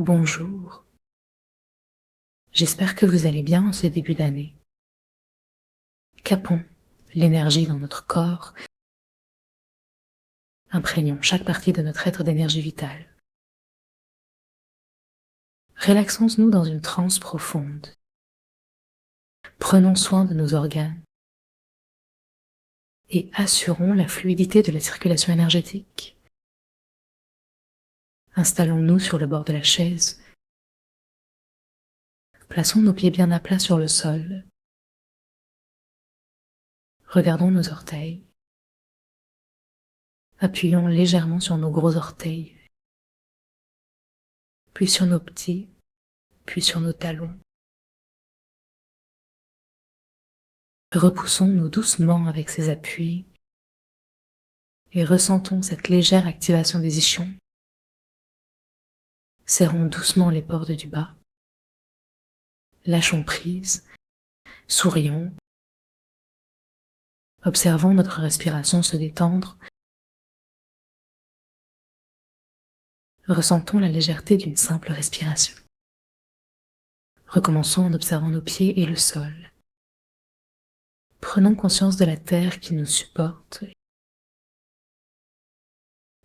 Bonjour, j'espère que vous allez bien en ce début d'année. Capons l'énergie dans notre corps, imprégnons chaque partie de notre être d'énergie vitale. Relaxons-nous dans une transe profonde. Prenons soin de nos organes et assurons la fluidité de la circulation énergétique. Installons-nous sur le bord de la chaise. Plaçons nos pieds bien à plat sur le sol. Regardons nos orteils. Appuyons légèrement sur nos gros orteils, puis sur nos petits, puis sur nos talons. Repoussons-nous doucement avec ces appuis et ressentons cette légère activation des ischions. Serrons doucement les portes du bas. Lâchons prise, sourions. Observons notre respiration se détendre. Ressentons la légèreté d'une simple respiration. Recommençons en observant nos pieds et le sol. Prenons conscience de la terre qui nous supporte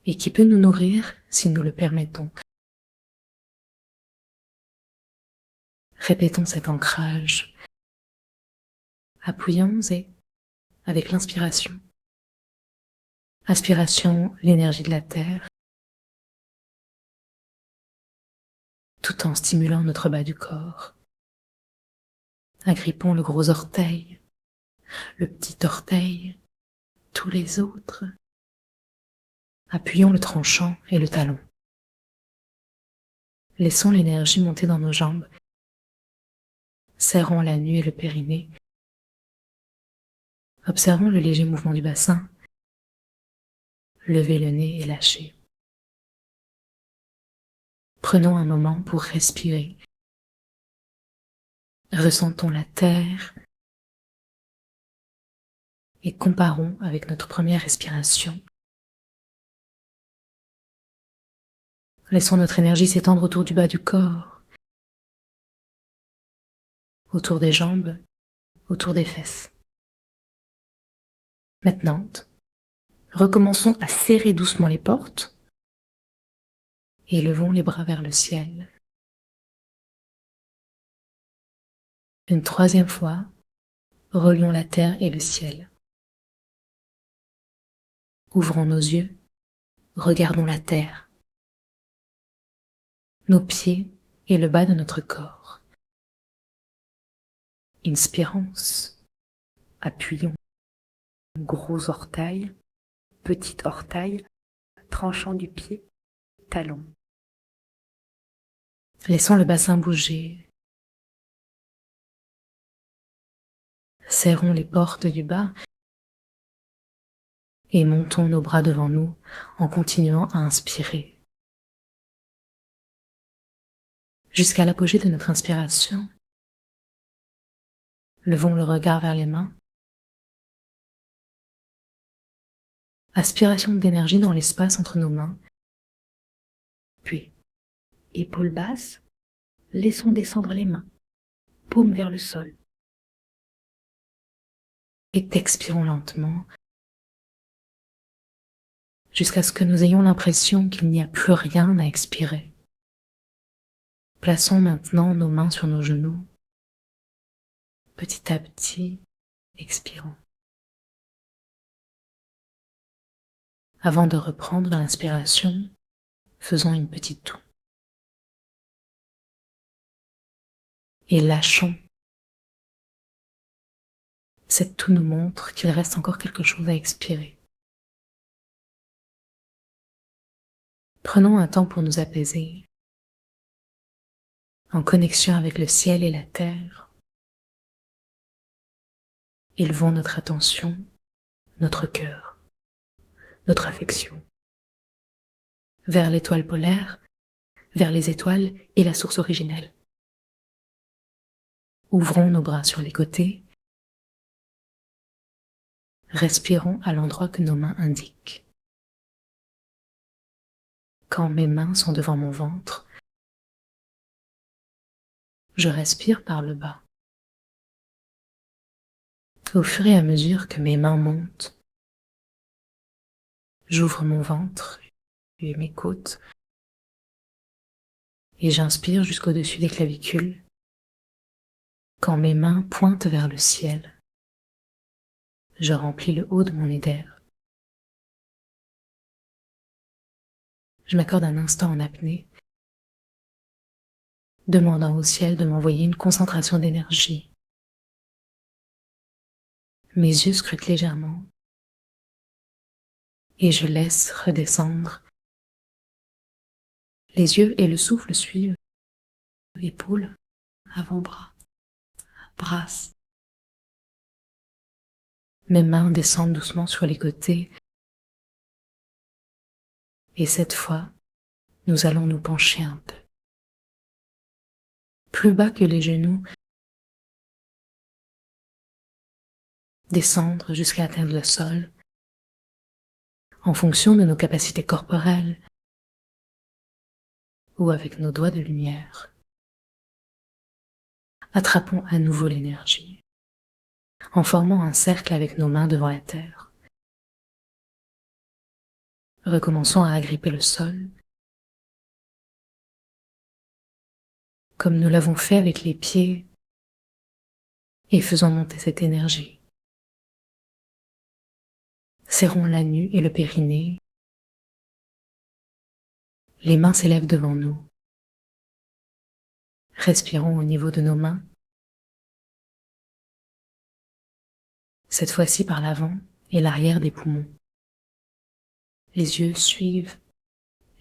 et qui peut nous nourrir si nous le permettons. Répétons cet ancrage. Appuyons et, avec l'inspiration, aspiration l'énergie de la terre, tout en stimulant notre bas du corps. Agrippons le gros orteil, le petit orteil, tous les autres. Appuyons le tranchant et le talon. Laissons l'énergie monter dans nos jambes. Serrons la nuque et le périnée. Observons le léger mouvement du bassin. Levez le nez et lâchez. Prenons un moment pour respirer. Ressentons la terre et comparons avec notre première respiration. Laissons notre énergie s'étendre autour du bas du corps, autour des jambes, autour des fesses. Maintenant, recommençons à serrer doucement les portes et levons les bras vers le ciel. Une troisième fois, relions la terre et le ciel. Ouvrons nos yeux, regardons la terre, nos pieds et le bas de notre corps. Inspirons, appuyons. Gros orteil, petit orteil, tranchant du pied, talon. Laissons le bassin bouger. Serrons les portes du bas et montons nos bras devant nous en continuant à inspirer. Jusqu'à l'apogée de notre inspiration, levons le regard vers les mains. Aspiration d'énergie dans l'espace entre nos mains. Puis, épaules basses, laissons descendre les mains, paumes vers le sol. Et expirons lentement jusqu'à ce que nous ayons l'impression qu'il n'y a plus rien à expirer. Plaçons maintenant nos mains sur nos genoux. Petit à petit, expirons. Avant de reprendre l'inspiration, faisons une petite toux. Et lâchons. Cette toux nous montre qu'il reste encore quelque chose à expirer. Prenons un temps pour nous apaiser, en connexion avec le ciel et la terre. Élevons notre attention, notre cœur, notre affection, vers l'étoile polaire, vers les étoiles et la source originelle. Ouvrons nos bras sur les côtés. Respirons à l'endroit que nos mains indiquent. Quand mes mains sont devant mon ventre, Je respire par le bas. Au fur et à mesure que mes mains montent, j'ouvre mon ventre et mes côtes et j'inspire jusqu'au-dessus des clavicules quand mes mains pointent vers le ciel. Je remplis le haut de mon nez d'air. Je m'accorde un instant en apnée, demandant au ciel de m'envoyer une concentration d'énergie. Mes yeux scrutent légèrement et je laisse redescendre. Les yeux et le souffle suivent. Épaules, avant-bras, bras. Mes mains descendent doucement sur les côtés. Et cette fois, nous allons nous pencher un peu. Plus bas que les genoux, descendre jusqu'à atteindre le sol, en fonction de nos capacités corporelles ou avec nos doigts de lumière. Attrapons à nouveau l'énergie, en formant un cercle avec nos mains devant la terre. Recommençons à agripper le sol, comme nous l'avons fait avec les pieds, et faisons monter cette énergie. Serrons la nuque et le périnée. Les mains s'élèvent devant nous. Respirons au niveau de nos mains. Cette fois-ci par l'avant et l'arrière des poumons. Les yeux suivent,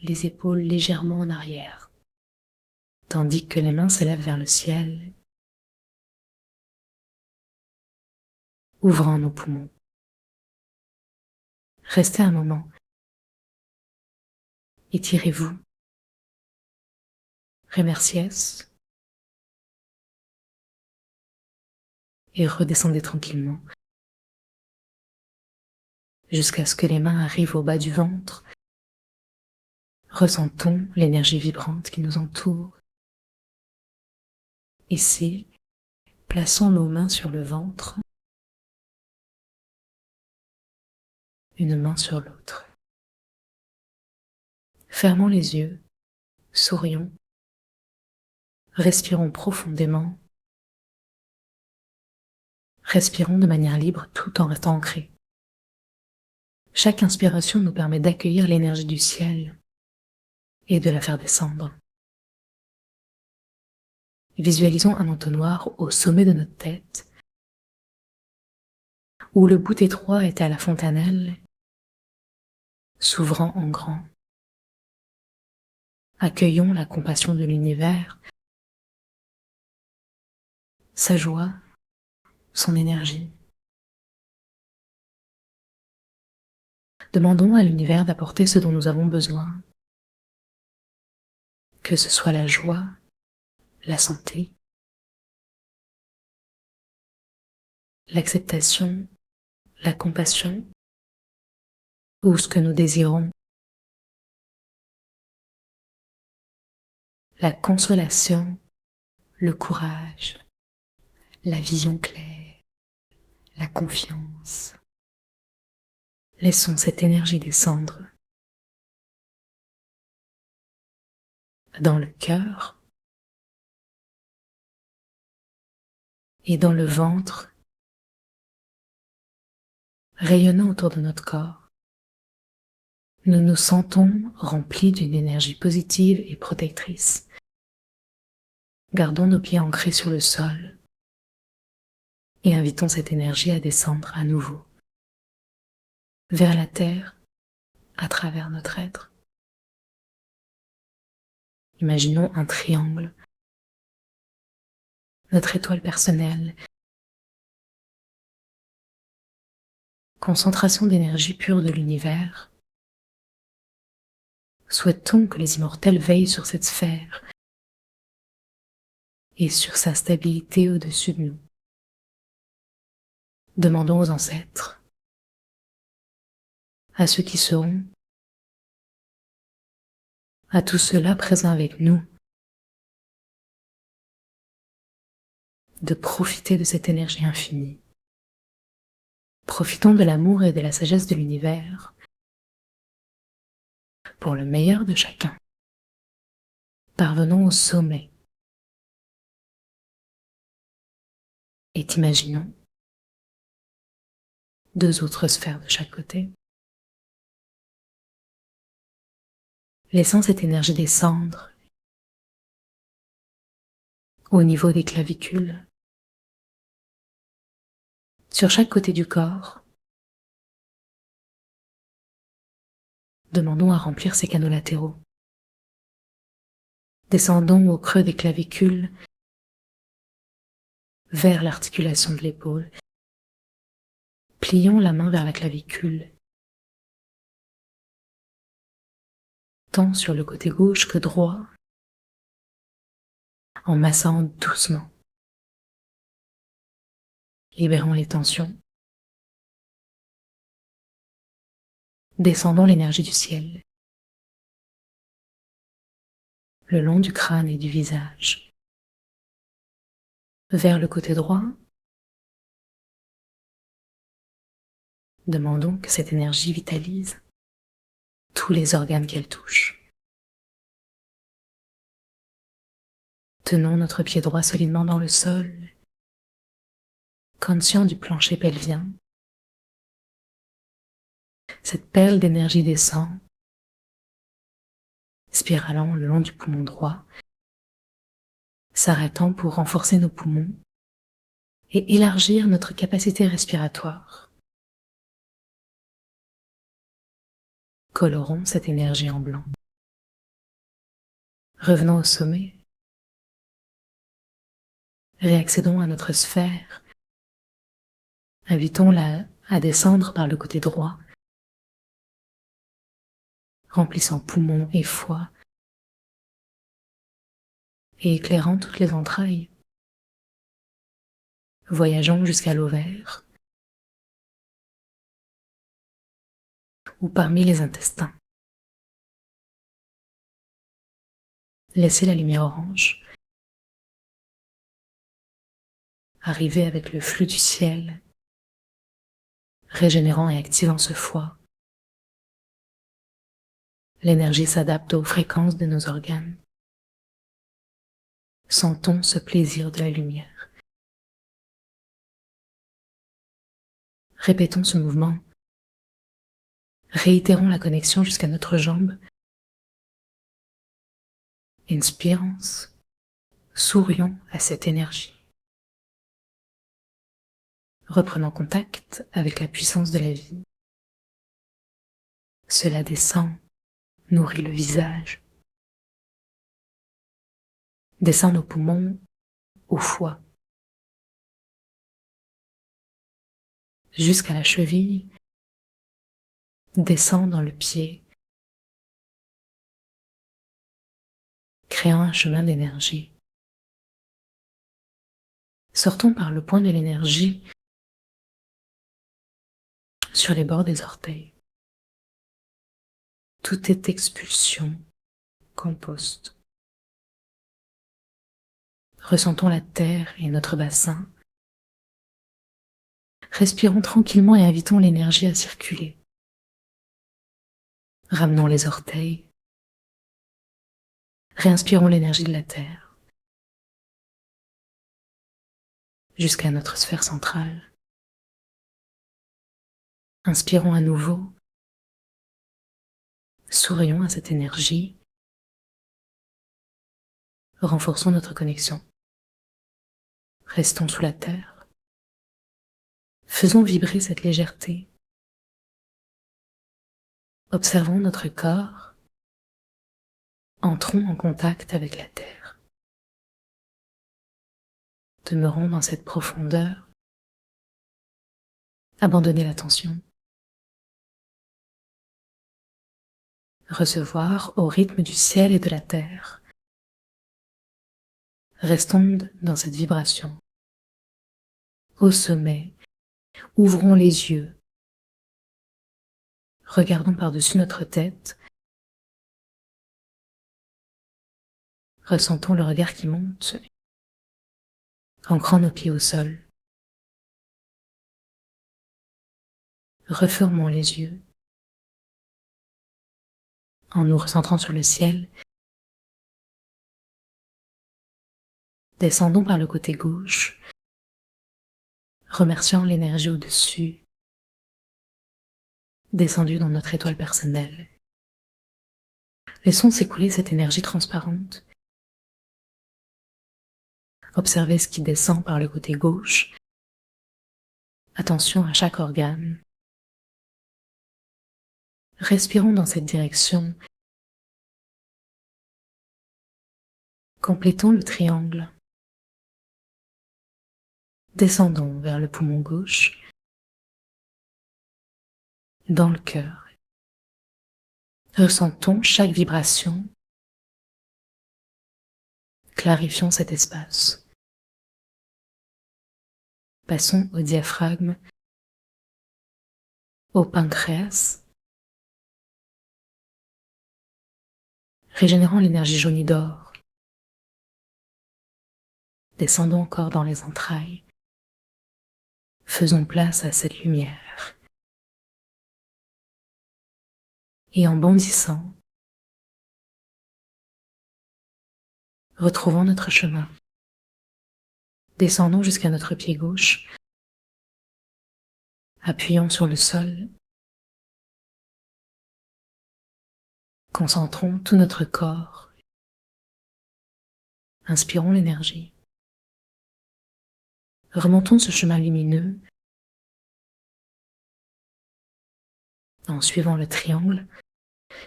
les épaules légèrement en arrière, tandis que les mains s'élèvent vers le ciel, ouvrant nos poumons. Restez un moment. Étirez-vous. Remerciez et redescendez tranquillement jusqu'à ce que les mains arrivent au bas du ventre. Ressentons l'énergie vibrante qui nous entoure. Ici, plaçons nos mains sur le ventre, une main sur l'autre. Fermons les yeux, sourions, respirons profondément, respirons de manière libre tout en restant ancrés. Chaque inspiration nous permet d'accueillir l'énergie du ciel et de la faire descendre. Visualisons un entonnoir au sommet de notre tête, où le bout étroit est à la fontanelle, s'ouvrant en grand. Accueillons la compassion de l'univers, sa joie, son énergie. Demandons à l'univers d'apporter ce dont nous avons besoin, que ce soit la joie, la santé, l'acceptation, la compassion, ou ce que nous désirons, la consolation, le courage, la vision claire, la confiance. Laissons cette énergie descendre dans le cœur et dans le ventre, rayonnant autour de notre corps. Nous nous sentons remplis d'une énergie positive et protectrice. Gardons nos pieds ancrés sur le sol et invitons cette énergie à descendre à nouveau vers la terre à travers notre être. Imaginons un triangle, notre étoile personnelle, concentration d'énergie pure de l'univers. Souhaitons que les immortels veillent sur cette sphère et sur sa stabilité au-dessus de nous. Demandons aux ancêtres, à ceux qui seront, à tous ceux-là présents avec nous, de profiter de cette énergie infinie. Profitons de l'amour et de la sagesse de l'univers pour le meilleur de chacun. Parvenons au sommet et imaginons 2 autres sphères de chaque côté. Laissons cette énergie descendre au niveau des clavicules, sur chaque côté du corps. Demandons à remplir ces canaux latéraux. Descendons au creux des clavicules vers l'articulation de l'épaule. Plions la main vers la clavicule, tant sur le côté gauche que droit, en massant doucement. Libérons les tensions. Descendons l'énergie du ciel, le long du crâne et du visage. Vers le côté droit, demandons que cette énergie vitalise tous les organes qu'elle touche. Tenons notre pied droit solidement dans le sol, conscient du plancher pelvien. Cette perle d'énergie descend, spiralant le long du poumon droit, s'arrêtant pour renforcer nos poumons et élargir notre capacité respiratoire. Colorons cette énergie en blanc. Revenons au sommet. Réaccédons à notre sphère. Invitons-la à descendre par le côté droit, remplissant poumons et foie et éclairant toutes les entrailles. Voyageons jusqu'à l'ovaire ou parmi les intestins. Laissez la lumière orange arriver avec le flux du ciel, régénérant et activant ce foie. L'énergie s'adapte aux fréquences de nos organes. Sentons ce plaisir de la lumière. Répétons ce mouvement. Réitérons la connexion jusqu'à notre jambe. Inspirons, sourions à cette énergie. Reprenons contact avec la puissance de la vie. Cela descend, nourrit le visage, descend nos poumons au foie, jusqu'à la cheville, descend dans le pied, créant un chemin d'énergie. Sortons par le point de l'énergie sur les bords des orteils. Tout est expulsion, compost. Ressentons la terre et notre bassin. Respirons tranquillement et invitons l'énergie à circuler. Ramenons les orteils. Réinspirons l'énergie de la terre jusqu'à notre sphère centrale. Inspirons à nouveau. Sourions à cette énergie. Renforçons notre connexion. Restons sous la terre. Faisons vibrer cette légèreté. Observons notre corps. Entrons en contact avec la terre. Demeurons dans cette profondeur. Abandonnez la tension. Recevoir au rythme du ciel et de la terre. Restons dans cette vibration. Au sommet, ouvrons les yeux. Regardons par-dessus notre tête. Ressentons le regard qui monte ancrant nos pieds au sol. Refermons les yeux en nous recentrant sur le ciel. Descendons par le côté gauche, remerciant l'énergie au-dessus, descendue dans notre étoile personnelle. Laissons s'écouler cette énergie transparente. Observez ce qui descend par le côté gauche. Attention à chaque organe. Respirons dans cette direction. Complétons le triangle. Descendons vers le poumon gauche, dans le cœur. Ressentons chaque vibration. Clarifions cet espace. Passons au diaphragme, au pancréas. Régénérons l'énergie jaunie d'or. Descendons encore dans les entrailles. Faisons place à cette lumière. Et en bondissant, retrouvons notre chemin. Descendons jusqu'à notre pied gauche. Appuyons sur le sol. Concentrons tout notre corps. Inspirons l'énergie. Remontons ce chemin lumineux en suivant le triangle,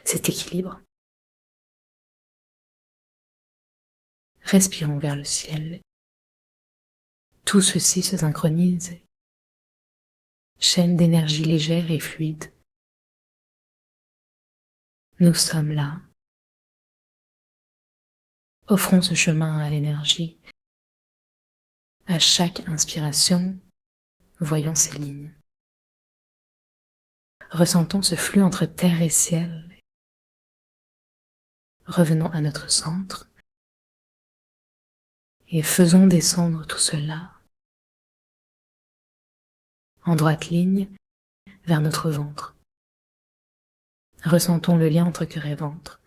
cet équilibre. Respirons vers le ciel. Tout ceci se synchronise. Chaîne d'énergie légère et fluide. Nous sommes là. Offrons ce chemin à l'énergie. À chaque inspiration, voyons ces lignes. Ressentons ce flux entre terre et ciel. Revenons à notre centre et faisons descendre tout cela en droite ligne vers notre ventre. Ressentons le lien entre cœur et ventre.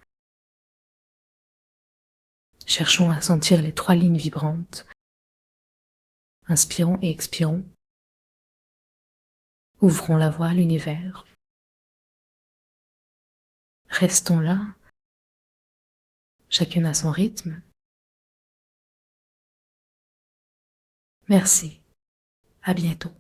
Cherchons à sentir les 3 lignes vibrantes. Inspirons et expirons. Ouvrons la voie à l'univers. Restons là, chacune à son rythme. Merci. À bientôt.